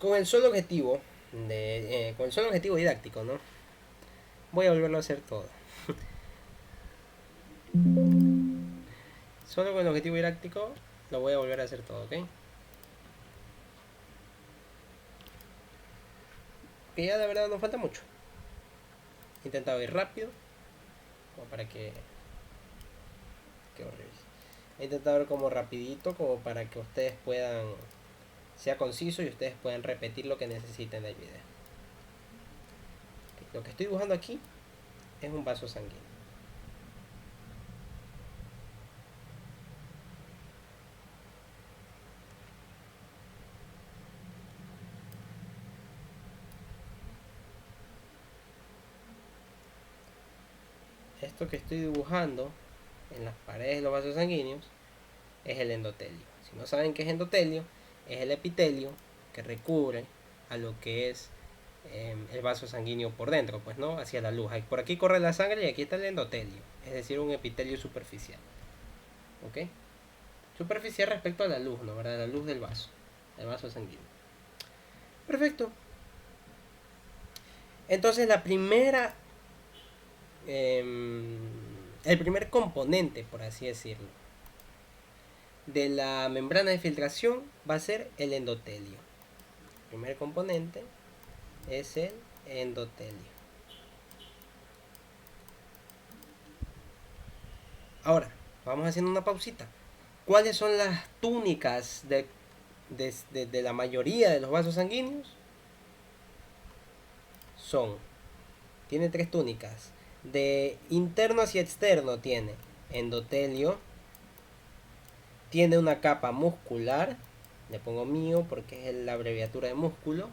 Con el solo objetivo con el solo objetivo didáctico, ¿no? Voy a volverlo a hacer todo. Solo con el objetivo didáctico lo voy a volver a hacer todo, ¿ok? Que ya la verdad nos falta mucho. He intentado ir rápido, como para que... Qué horrible. He intentado ir como rapidito, como para que ustedes puedan... sea conciso y ustedes puedan repetir lo que necesiten del video. Lo que estoy dibujando aquí es un vaso sanguíneo. Esto que estoy dibujando en las paredes de los vasos sanguíneos es el endotelio. Si no saben qué es endotelio, es el epitelio que recubre a lo que es el vaso sanguíneo por dentro, pues no, hacia la luz. Por aquí corre la sangre y aquí está el endotelio, es decir, un epitelio superficial. ¿Ok? Superficial respecto a la luz, ¿no? ¿Verdad? La luz del vaso sanguíneo. Perfecto. Entonces la primera, el primer componente, por así decirlo, de la membrana de filtración va a ser el endotelio. El primer componente es el endotelio. Ahora, vamos haciendo una pausita. ¿Cuáles son las túnicas de la mayoría de los vasos sanguíneos? Tiene tres túnicas. De interno hacia externo tiene endotelio, tiene una capa muscular, le pongo mío porque es la abreviatura de músculo,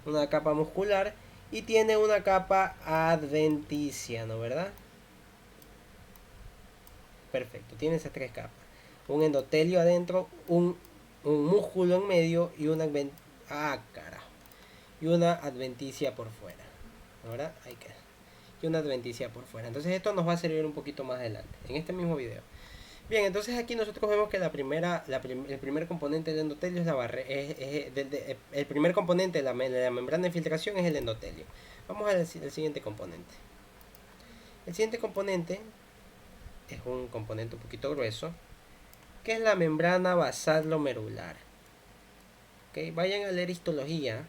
una capa muscular, y tiene una capa adventicia, ¿no? ¿Verdad? Perfecto, tiene esas tres capas. Un endotelio adentro, un músculo en medio y una y una adventicia por fuera. ¿Verdad? Ahí queda. Y una adventicia por fuera. Entonces esto nos va a servir un poquito más adelante, en este mismo video. Bien, entonces aquí nosotros vemos que el primer componente del endotelio es la el primer componente de la membrana de filtración es el endotelio. Vamos al siguiente componente. El siguiente componente es un componente un poquito grueso, que es la membrana basal glomerular. ¿Okay? Vayan a leer histología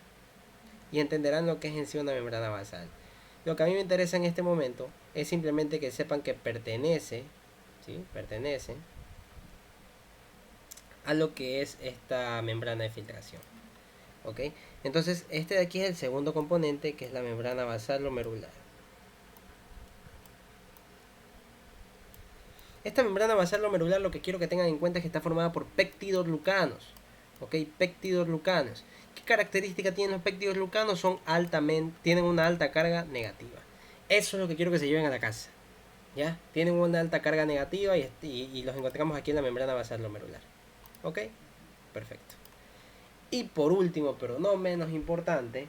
y entenderán lo que es en sí una membrana basal. Lo que a mí me interesa en este momento es simplemente que sepan que pertenece, ¿sí? Pertenece a lo que es esta membrana de filtración. ¿Ok? Entonces este de aquí es el segundo componente, que es la membrana basal glomerular. Esta membrana basal glomerular, lo que quiero que tengan en cuenta es que está formada por peptidoglucanos. ¿Ok? Peptidoglucanos. ¿Qué característica tienen los peptidoglucanos? Tienen una alta carga negativa. Eso es lo que quiero que se lleven a la casa. ¿Ya? Tienen una alta carga negativa y los encontramos aquí en la membrana basal glomerular. ¿Ok? Perfecto. Y por último, pero no menos importante,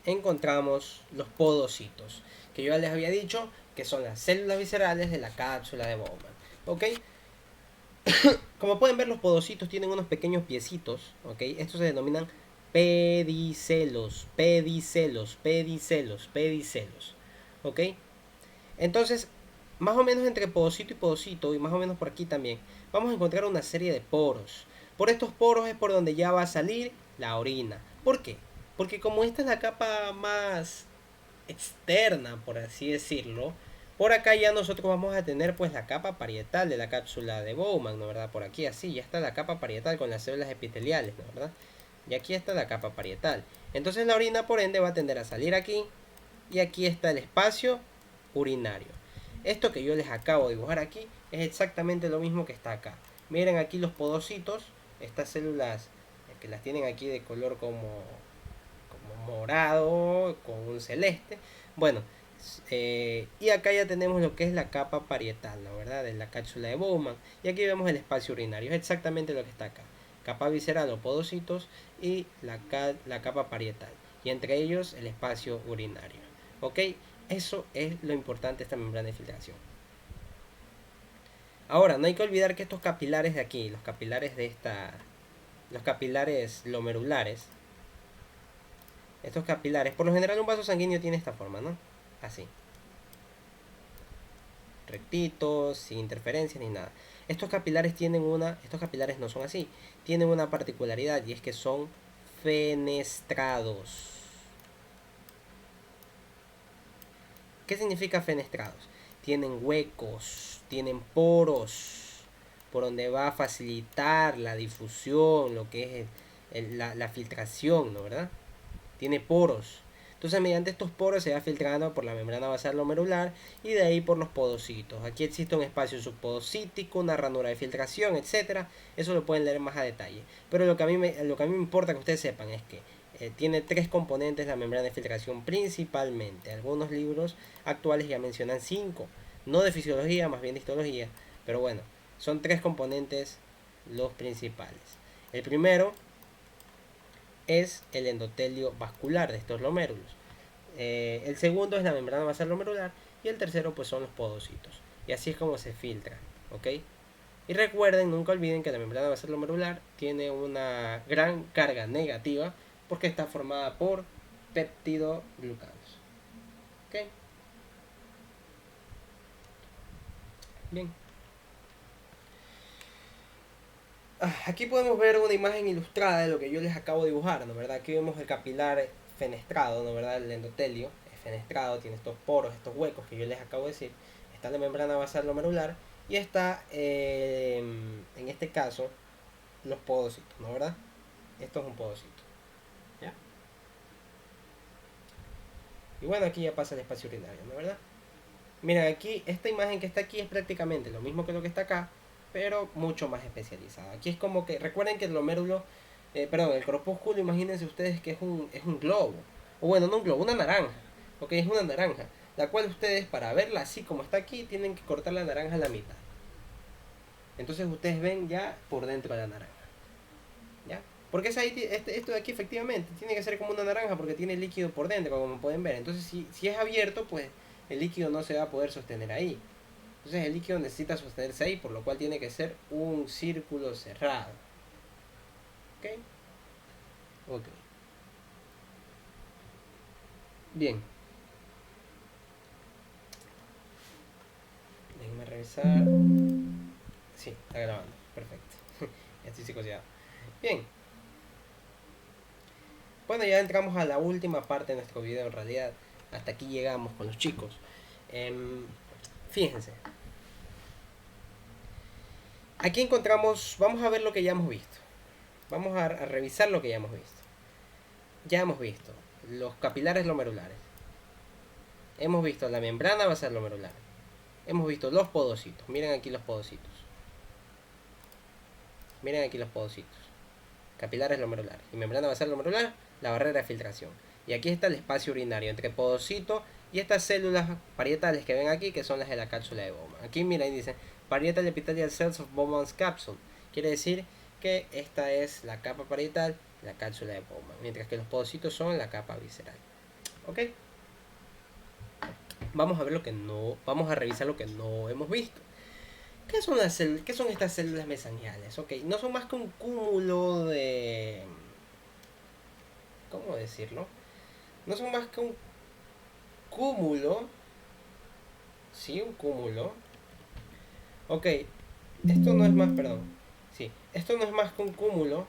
encontramos los podocitos, que yo ya les había dicho que son las células viscerales de la cápsula de Bowman. ¿Ok? Como pueden ver, los podocitos tienen unos pequeños piecitos, ¿ok? Estos se denominan pedicelos, pedicelos, pedicelos, pedicelos, ¿ok? Entonces, más o menos entre podocito y podocito, y más o menos por aquí también, vamos a encontrar una serie de poros. Por estos poros es por donde ya va a salir la orina. ¿Por qué? Porque como esta es la capa más externa, por así decirlo, por acá ya nosotros vamos a tener pues la capa parietal de la cápsula de Bowman, ¿no verdad? Por aquí así, ya está la capa parietal con las células epiteliales, ¿no verdad? Y aquí está la capa parietal. Entonces la orina por ende va a tender a salir aquí y aquí está el espacio urinario. Esto que yo les acabo de dibujar aquí es exactamente lo mismo que está acá. Miren aquí los podocitos, estas células que las tienen aquí de color como morado, con un celeste. Bueno, y acá ya tenemos lo que es la capa parietal, ¿no? ¿Verdad? De la cápsula de Bowman. Y aquí vemos el espacio urinario, es exactamente lo que está acá. Capa visceral o podocitos y la capa parietal. Y entre ellos el espacio urinario. ¿Ok? Eso es lo importante de esta membrana de filtración. Ahora, no hay que olvidar que estos capilares de aquí, los capilares glomerulares, estos capilares, por lo general un vaso sanguíneo tiene esta forma, ¿no? Así. Rectitos, sin interferencias ni nada. Estos capilares no son así. Tienen una particularidad y es que son fenestrados. ¿Qué significa fenestrados? Tienen huecos, tienen poros, por donde va a facilitar la difusión, lo que es la filtración, ¿no? ¿Verdad? Tiene poros. Entonces, mediante estos poros se va filtrando por la membrana basal glomerular y de ahí por los podocitos. Aquí existe un espacio subpodocítico, una ranura de filtración, etcétera. Eso lo pueden leer más a detalle. Pero lo que a mí me importa que ustedes sepan es que tiene tres componentes la membrana de filtración principalmente. Algunos libros actuales ya mencionan cinco. No de fisiología, más bien de histología. Pero bueno, son tres componentes los principales. El primero es el endotelio vascular de estos glomérulos. El segundo es la membrana basal glomerular y el tercero pues son los podocitos. Y así es como se filtra, ¿ok? Y recuerden, nunca olviden que la membrana basal glomerular tiene una gran carga negativa porque está formada por peptidoglucanos. ¿Ok? Bien. Aquí podemos ver una imagen ilustrada de lo que yo les acabo de dibujar, ¿no verdad? Aquí vemos el capilar fenestrado, ¿no verdad? El endotelio es fenestrado, tiene estos poros, estos huecos que yo les acabo de decir. Está la membrana basal glomerular y está, en este caso, los podocitos, ¿no verdad? Esto es un podocito. ¿Ya? Y bueno, aquí ya pasa el espacio urinario, ¿no verdad? Miren, aquí, esta imagen que está aquí es prácticamente lo mismo que lo que está acá, pero mucho más especializado. Aquí es como que, recuerden que el glomérulo, perdón, el corpúsculo, imagínense ustedes que es un globo, o bueno, no un globo, una naranja, ok, es una naranja, la cual ustedes para verla así como está aquí, tienen que cortar la naranja a la mitad. Entonces ustedes ven ya por dentro de la naranja, ¿ya? Porque esto de aquí efectivamente tiene que ser como una naranja porque tiene líquido por dentro, como pueden ver. Entonces si es abierto, pues el líquido no se va a poder sostener ahí. Entonces el líquido necesita sostenerse ahí, por lo cual tiene que ser un círculo cerrado. ¿Ok? Ok. Bien. Déjenme revisar. Sí, está grabando. Perfecto. Ya estoy psicoseado. Bien. Bueno, ya entramos a la última parte de nuestro video en realidad. Hasta aquí llegamos con los chicos. Em, fíjense. Aquí encontramos, vamos a ver lo que ya hemos visto. Vamos a revisar lo que ya hemos visto. Ya hemos visto los capilares glomerulares. Hemos visto la membrana basal glomerular. Hemos visto los podocitos. Miren aquí los podocitos. Miren aquí los podocitos. Capilares glomerulares. Y membrana basal glomerular, la barrera de filtración. Y aquí está el espacio urinario entre podocito y estas células parietales que ven aquí, que son las de la cápsula de Bowman. Aquí miren, dice parietal epithelial cells of Bowman's capsule. Quiere decir que esta es la capa parietal, la cápsula de Bowman. Mientras que los podocitos son la capa visceral. ¿Ok? Vamos a ver lo que no, vamos a revisar lo que no hemos visto. ¿Qué son estas células mesangiales? Ok, no son más que un cúmulo de... ¿Cómo decirlo? No son más que un cúmulo. Sí, un cúmulo. Ok, esto no es más, perdón. Sí, esto no es más que un cúmulo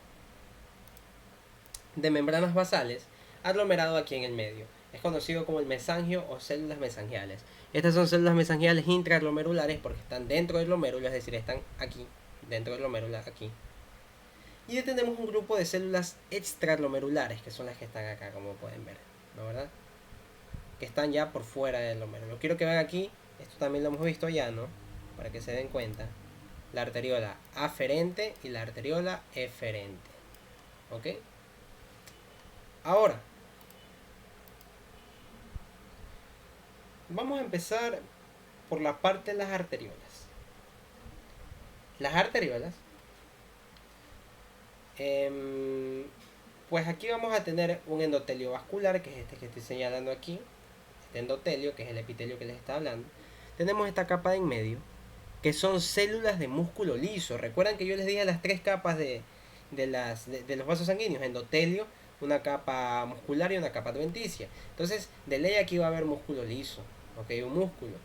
de membranas basales aglomerado aquí en el medio. Es conocido como el mesangio o células mesangiales. Estas son células mesangiales intraglomerulares porque están dentro del glomérulo, es decir, están aquí, dentro del glomérulo, aquí. Y tenemos un grupo de células extraglomerulares, que son las que están acá, como pueden ver, ¿no verdad? Que están ya por fuera del glomérulo. Quiero que vean aquí, esto también lo hemos visto ya, ¿no? Para que se den cuenta. La arteriola aferente y la arteriola eferente. ¿Ok? Ahora, vamos a empezar por la parte de las arteriolas. Las arteriolas, pues aquí vamos a tener un endotelio vascular, que es este que estoy señalando aquí. Este endotelio, que es el epitelio que les estaba hablando. Tenemos esta capa de en medio, que son células de músculo liso. Recuerdan que yo les dije las tres capas de los vasos sanguíneos: endotelio, una capa muscular y una capa adventicia. Entonces, de ley aquí va a haber músculo liso, ok, un músculo.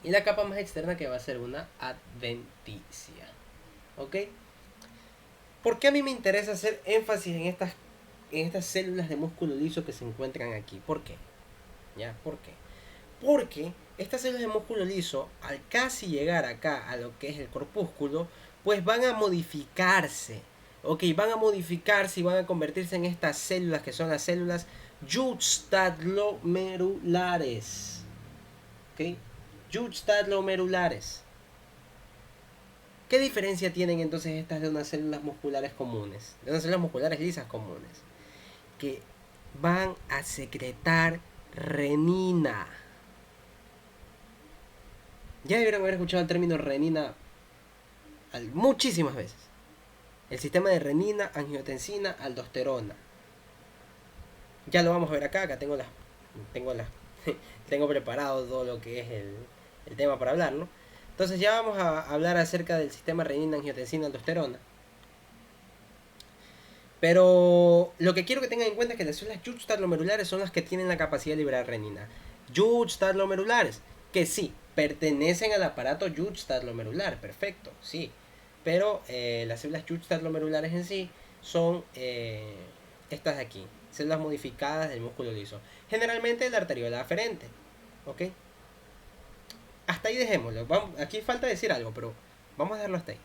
Y la capa más externa que va a ser una adventicia, ok. ¿Por qué a mí me interesa hacer énfasis en estas células de músculo liso que se encuentran aquí? ¿Por qué? ¿Ya? ¿Por qué? Porque estas células de músculo liso, al casi llegar acá a lo que es el corpúsculo, pues van a modificarse. Ok, van a modificarse y van a convertirse en estas células que son las células juxtaglomerulares. Ok, juxtaglomerulares. ¿Qué diferencia tienen entonces estas de unas células musculares comunes? De unas células musculares lisas comunes. Que van a secretar renina. Ya deberían haber escuchado el término renina muchísimas veces. El sistema de renina, angiotensina, aldosterona. Ya lo vamos a ver acá. Acá tengo tengo preparado todo lo que es el tema para hablar, ¿no? Entonces ya vamos a hablar acerca del sistema renina, angiotensina, aldosterona. Pero lo que quiero que tengan en cuenta es que las células juxtaglomerulares son las que tienen la capacidad de liberar renina. Juxtaglomerulares, que sí, pertenecen al aparato juxtaglomerular, perfecto, sí. Pero las células juxtaglomerulares en sí son estas de aquí, células modificadas del músculo liso. Generalmente la arteriola aferente, ¿ok? Hasta ahí dejémoslo. Aquí falta decir algo, pero vamos a dejarlo hasta ahí.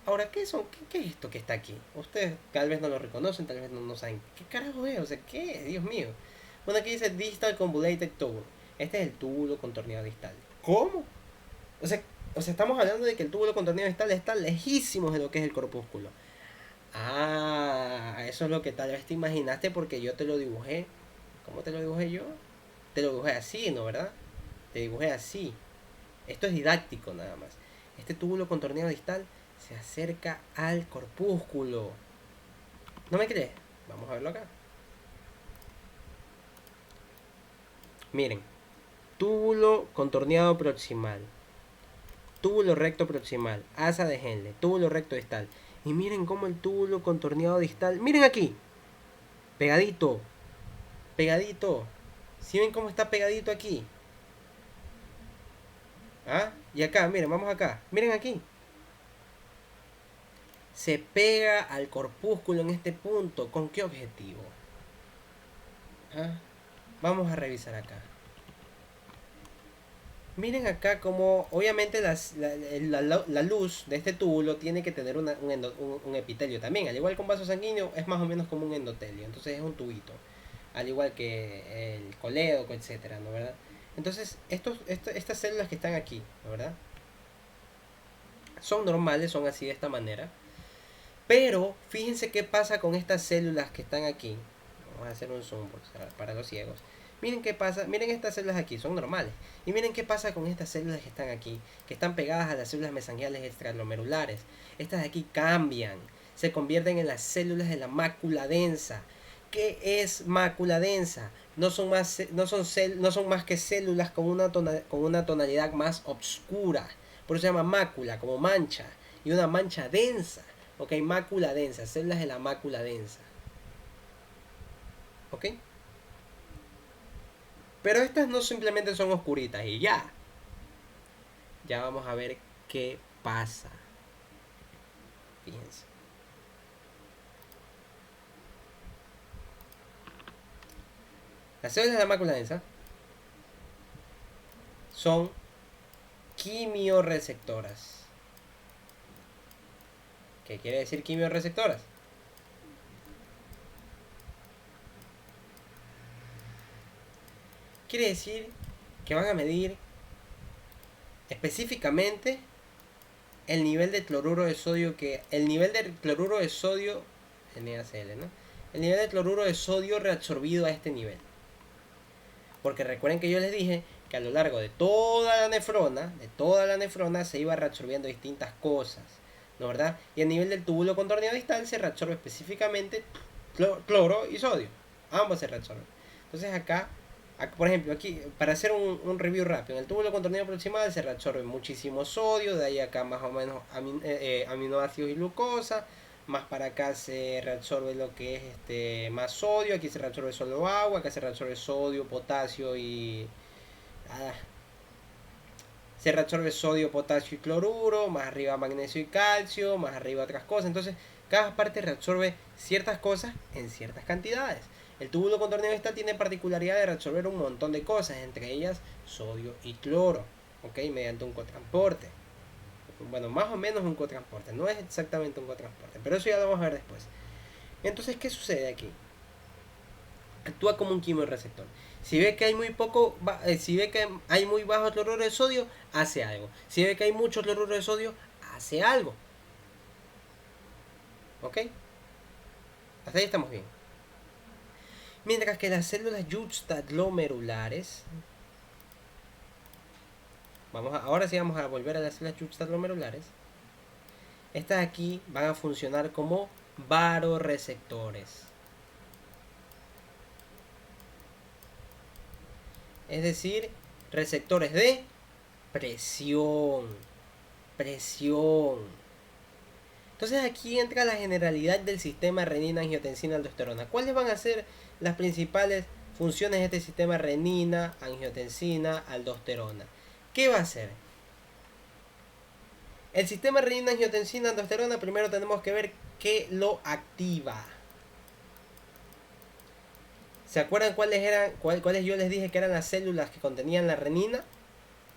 Ahora, ¿qué es esto que está aquí? Ustedes tal vez no lo reconocen, tal vez no saben. ¿Qué carajo es? O sea, ¿qué es? Dios mío. Bueno, aquí dice Distal Convoluted Tubule. Este es el túbulo contorneado distal. ¿Cómo? O sea, estamos hablando de que el túbulo contorneado distal está lejísimos de lo que es el corpúsculo. Ah, eso es lo que tal vez te imaginaste porque yo te lo dibujé. ¿Cómo te lo dibujé yo? Te lo dibujé así, ¿no? ¿Verdad? Te dibujé así. Esto es didáctico nada más. Este túbulo contorneado distal se acerca al corpúsculo. ¿No me crees? Vamos a verlo acá. Miren, túbulo contorneado proximal, túbulo recto proximal, asa de Henle, túbulo recto distal. Y miren cómo el túbulo contorneado distal, miren aquí, pegadito, pegadito. ¿Sí ven cómo está pegadito aquí? ¿Ah? Y acá, miren, vamos acá, miren aquí. Se pega al corpúsculo en este punto. ¿Con qué objetivo? ¿Ah? Vamos a revisar acá. Miren acá como obviamente la luz de este túbulo tiene que tener un epitelio también. Al igual que un vaso sanguíneo es más o menos como un endotelio. Entonces es un tubito. Al igual que el colédoco, etcétera, ¿no verdad? Entonces estas células que están aquí, ¿no verdad? Son normales, son así de esta manera. Pero fíjense qué pasa con estas células que están aquí. Vamos a hacer un zoom para los ciegos. Miren qué pasa, miren estas células aquí, son normales. Y miren qué pasa con estas células que están aquí, que están pegadas a las células mesangiales extraglomerulares. Estas de aquí cambian, se convierten en las células de la mácula densa. ¿Qué es mácula densa? No son más que células con una tonalidad más oscura. Por eso se llama mácula, como mancha. Y una mancha densa. Ok, mácula densa, células de la mácula densa. Ok. Pero estas no simplemente son oscuritas y ya. Ya vamos a ver qué pasa. Fíjense. Las células de la mácula densa son quimiorreceptoras. ¿Qué quiere decir quimiorreceptoras? Quiere decir que van a medir específicamente el nivel de cloruro de sodio el nivel de cloruro de sodio NaCl, ¿no? El nivel de cloruro de sodio reabsorbido a este nivel. Porque recuerden que yo les dije que a lo largo de toda la nefrona se iba reabsorbiendo distintas cosas, ¿no verdad? Y a nivel del túbulo contorneado distal se reabsorbe específicamente cloro y sodio. Ambos se reabsorben. Entonces acá, por ejemplo, aquí, para hacer un review rápido, en el túbulo contorneado proximal se reabsorbe muchísimo sodio, de ahí acá más o menos aminoácidos y glucosa. Más para acá se reabsorbe lo que es más sodio, aquí se reabsorbe solo agua, acá se reabsorbe sodio, potasio y se reabsorbe sodio, potasio y cloruro, más arriba magnesio y calcio, más arriba otras cosas. Entonces cada parte reabsorbe ciertas cosas en ciertas cantidades. El túbulo contorneado distal tiene particularidad de reabsorber un montón de cosas, entre ellas sodio y cloro, ¿ok? Mediante un cotransporte. Bueno, más o menos un cotransporte, no es exactamente un cotransporte, pero eso ya lo vamos a ver después. Entonces, ¿qué sucede aquí? Actúa como un quimioreceptor. Si ve que hay si ve que hay muy bajo cloruro de sodio, hace algo. Si ve que hay mucho cloruro de sodio, hace algo. ¿Ok? Hasta ahí estamos bien. Mientras que las células juxtaglomerulares, ahora sí vamos a volver a las células juxtaglomerulares. Estas aquí van a funcionar como varoreceptores. Es decir, receptores de presión. Entonces aquí entra la generalidad del sistema renina, angiotensina, aldosterona. ¿Cuáles van a ser las principales funciones de este sistema renina, angiotensina, aldosterona? ¿Qué va a hacer? El sistema renina, angiotensina, aldosterona, primero tenemos que ver qué lo activa. ¿Se acuerdan cuáles yo les dije que eran las células que contenían la renina?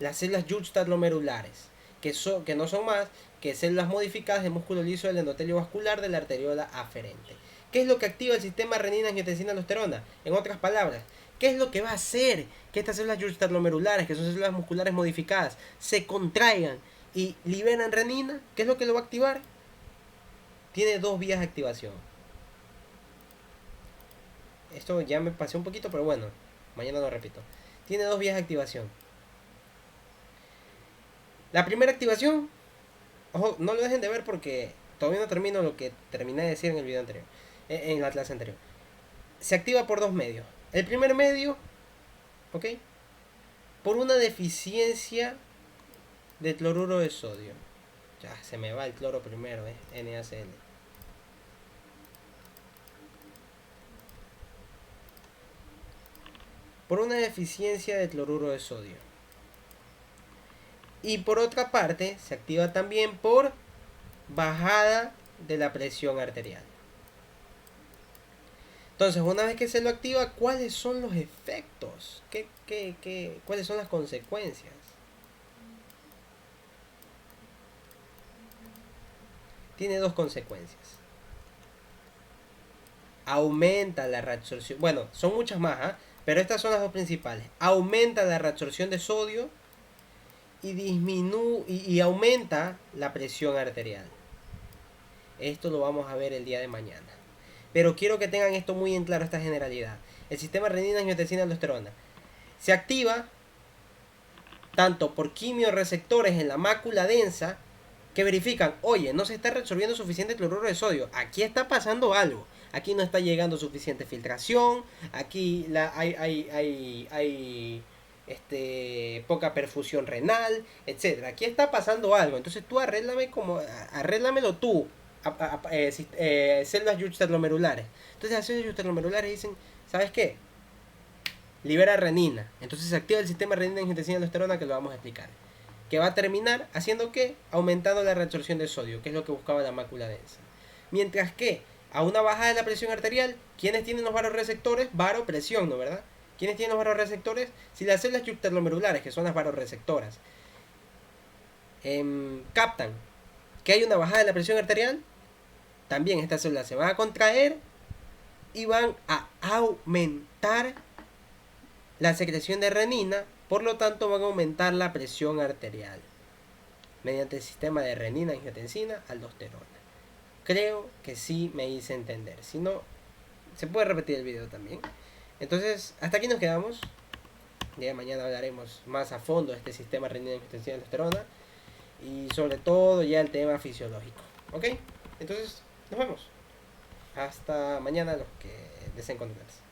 Las células juxtaglomerulares, que no son más que células modificadas de músculo liso del endotelio vascular de la arteriola aferente. ¿Qué es lo que activa el sistema renina, angiotensina, aldosterona? En otras palabras, ¿qué es lo que va a hacer que estas células juxtaglomerulares, que son células musculares modificadas, se contraigan y liberan renina? ¿Qué es lo que lo va a activar? Tiene dos vías de activación. Esto ya me pasé un poquito, pero bueno, mañana lo repito. Tiene dos vías de activación. La primera activación, ojo, no lo dejen de ver porque todavía no termino lo que terminé de decir en el video anterior, en la clase anterior. Se activa por dos medios. El primer medio, ¿ok? Por una deficiencia de cloruro de sodio. Ya, se me va el cloro primero, NaCl. Por una deficiencia de cloruro de sodio. Y por otra parte, se activa también por bajada de la presión arterial. Entonces, una vez que se lo activa, ¿cuáles son los efectos? ¿Cuáles son las consecuencias? Tiene dos consecuencias. Aumenta la reabsorción. Bueno, son muchas más, pero estas son las dos principales. Aumenta la reabsorción de sodio y aumenta la presión arterial. Esto lo vamos a ver el día de mañana. Pero quiero que tengan esto muy en claro, esta generalidad. El sistema renina, angiotensina, aldosterona se activa tanto por quimioreceptores en la mácula densa que verifican, oye, no se está reabsorbiendo suficiente cloruro de sodio, aquí está pasando algo, aquí no está llegando suficiente filtración, aquí hay poca perfusión renal, etcétera. Aquí está pasando algo, entonces tú arréglamelo tú, células yuxtaglomerulares. Entonces las células yuxtaglomerulares dicen, ¿sabes qué? Libera renina. Entonces se activa el sistema renina-angiotensina-aldosterona, que lo vamos a explicar. Que va a terminar haciendo que aumentando la reabsorción de sodio, que es lo que buscaba la mácula densa. Mientras que a una bajada de la presión arterial, ¿quiénes tienen los varoreceptores? Varopresión, ¿no? ¿Verdad? ¿Quiénes tienen los varoreceptores? Si las células yuxtaglomerulares, que son las varoreceptoras, captan que hay una bajada de la presión arterial, también estas células se van a contraer y van a aumentar la secreción de renina, por lo tanto van a aumentar la presión arterial mediante el sistema de renina, angiotensina, aldosterona. Creo que sí me hice entender. Si no, se puede repetir el video también. Entonces, hasta aquí nos quedamos. Ya mañana hablaremos más a fondo de este sistema renina, angiotensina, aldosterona y sobre todo ya el tema fisiológico. ¿Ok? Entonces, nos vemos. Hasta mañana los que deseen conectarse.